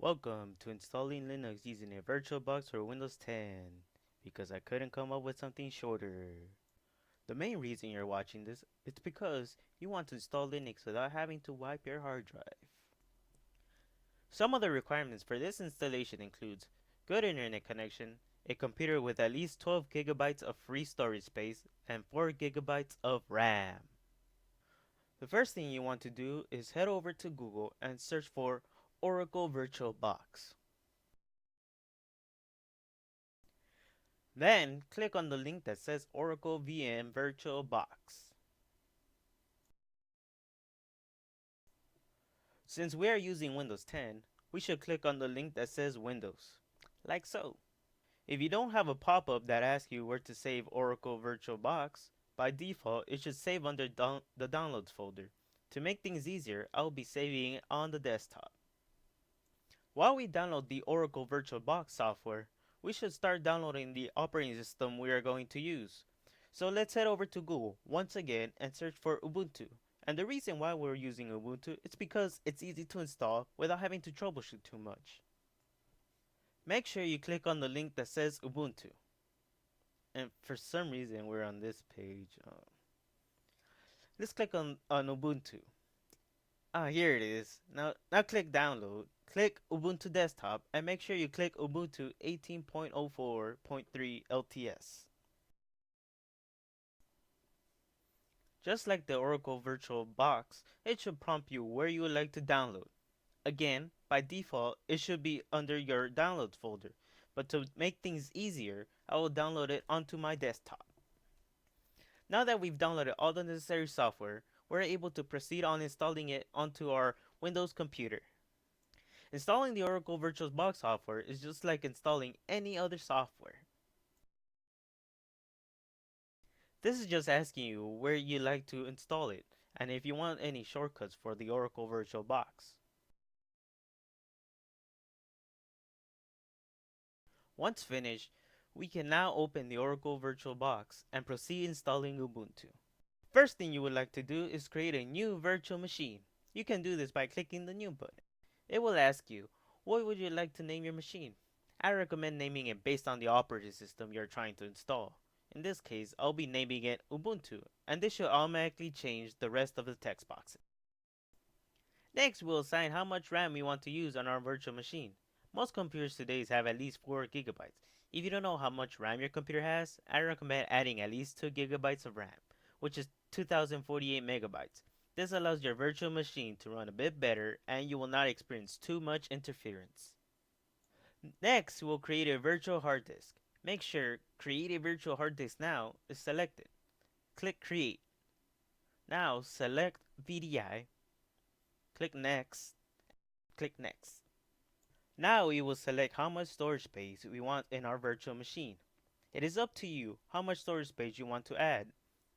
Welcome to installing Linux using a VirtualBox for Windows 10 because I couldn't come up with something shorter. The main reason you're watching this is because you want to install Linux without having to wipe your hard drive. Some of the requirements for this installation includes good internet connection, a computer with at least 12 gigabytes of free storage space, and 4 gigabytes of RAM. The first thing you want to do is head over to Google and search for Oracle VirtualBox. Then, click on the link that says Oracle VM VirtualBox. Since we are using Windows 10, we should click on the link that says Windows, like so. If you don't have a pop-up that asks you where to save Oracle VirtualBox, by default it should save under the Downloads folder. To make things easier, I'll be saving it on the desktop. While we download the Oracle VirtualBox software, we should start downloading the operating system we are going to use. So let's head over to Google once again and search for Ubuntu. And the reason why we're using Ubuntu is because it's easy to install without having to troubleshoot too much. Make sure you click on the link that says Ubuntu. And for some reason we're on this page. Let's click on Ubuntu. Here it is. Now click download. Click Ubuntu Desktop and make sure you click Ubuntu 18.04.3 LTS. Just like the Oracle VirtualBox, it should prompt you where you would like to download. Again, by default, it should be under your downloads folder, but to make things easier, I will download it onto my desktop. Now that we've downloaded all the necessary software, we're able to proceed on installing it onto our Windows computer. Installing the Oracle VirtualBox software is just like installing any other software. This is just asking you where you like to install it and if you want any shortcuts for the Oracle VirtualBox. Once finished, we can now open the Oracle VirtualBox and proceed installing Ubuntu. First thing you would like to do is create a new virtual machine. You can do this by clicking the New button. It will ask you, what would you like to name your machine? I recommend naming it based on the operating system you're trying to install. In this case, I'll be naming it Ubuntu, and this should automatically change the rest of the text boxes. Next, we'll assign how much RAM we want to use on our virtual machine. Most computers today have at least 4 gigabytes. If you don't know how much RAM your computer has, I recommend adding at least 2 gigabytes of RAM, which is 2048 megabytes. This allows your virtual machine to run a bit better and you will not experience too much interference. Next, we'll create a virtual hard disk. Make sure Create a Virtual Hard Disk Now is selected. Click Create. Now select VDI. Click Next. Click Next. Now we will select how much storage space we want in our virtual machine. It is up to you how much storage space you want to add.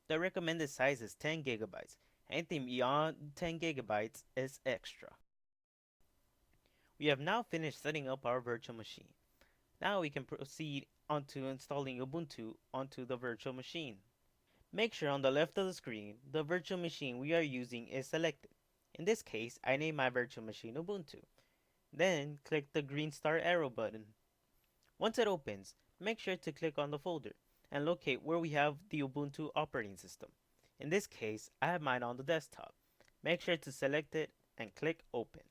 The recommended size is 10 gigabytes. Anything beyond 10 gigabytes is extra. We have now finished setting up our virtual machine. Now we can proceed onto installing Ubuntu onto the virtual machine. Make sure on the left of the screen, the virtual machine we are using is selected. In this case, I name my virtual machine Ubuntu. Then click the green star arrow button. Once it opens, make sure to click on the folder and locate where we have the Ubuntu operating system. In this case, I have mine on the desktop. Make sure to select it and click Open.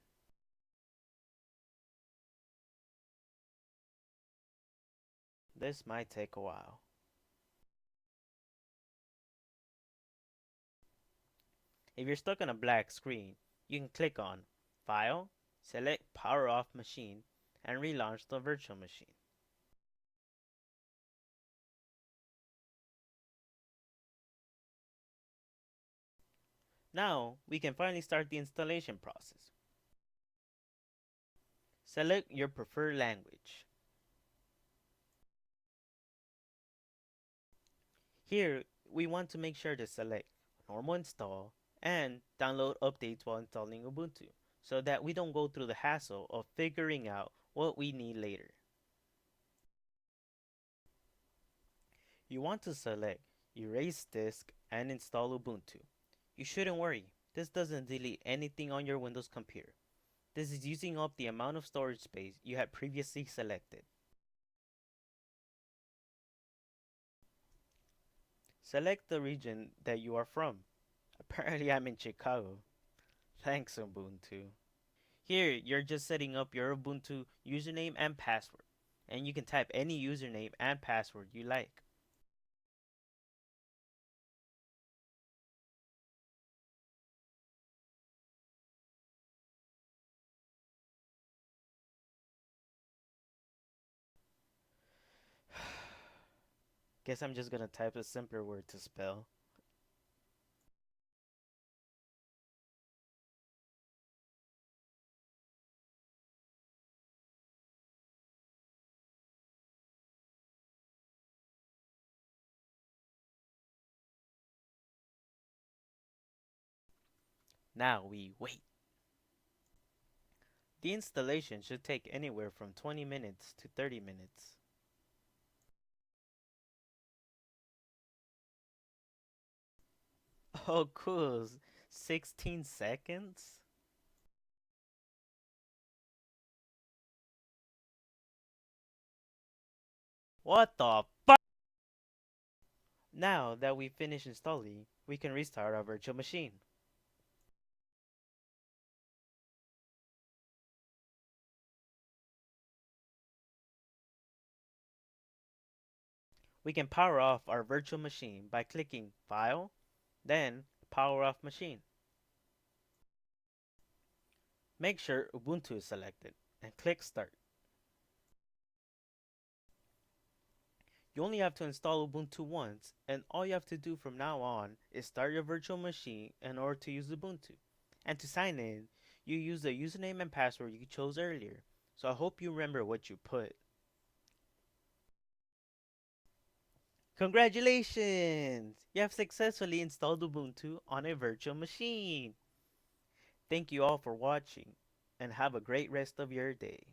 This might take a while. If you're stuck on a black screen, you can click on File, select Power Off Machine, and relaunch the virtual machine. Now, we can finally start the installation process. Select your preferred language. Here, we want to make sure to select Normal Install and Download Updates while installing Ubuntu so that we don't go through the hassle of figuring out what we need later. You want to select Erase Disk and install Ubuntu. You shouldn't worry, this doesn't delete anything on your Windows computer. This is using up the amount of storage space you had previously selected. Select the region that you are from. Apparently I'm in Chicago. Thanks, Ubuntu. Here, you're just setting up your Ubuntu username and password, and you can type any username and password you like. Guess I'm just gonna type a simpler word to spell. Now we wait. The installation should take anywhere from 20 minutes to 30 minutes. Oh, cool. 16 seconds? What the fuck? Now that we've finished installing, we can restart our virtual machine. We can power off our virtual machine by clicking File, then Power Off Machine. Make sure Ubuntu is selected and click Start. You only have to install Ubuntu once, and all you have to do from now on is start your virtual machine in order to use Ubuntu. And to sign in, you use the username and password you chose earlier. So I hope you remember what you put. Congratulations! You have successfully installed Ubuntu on a virtual machine. Thank you all for watching, and have a great rest of your day.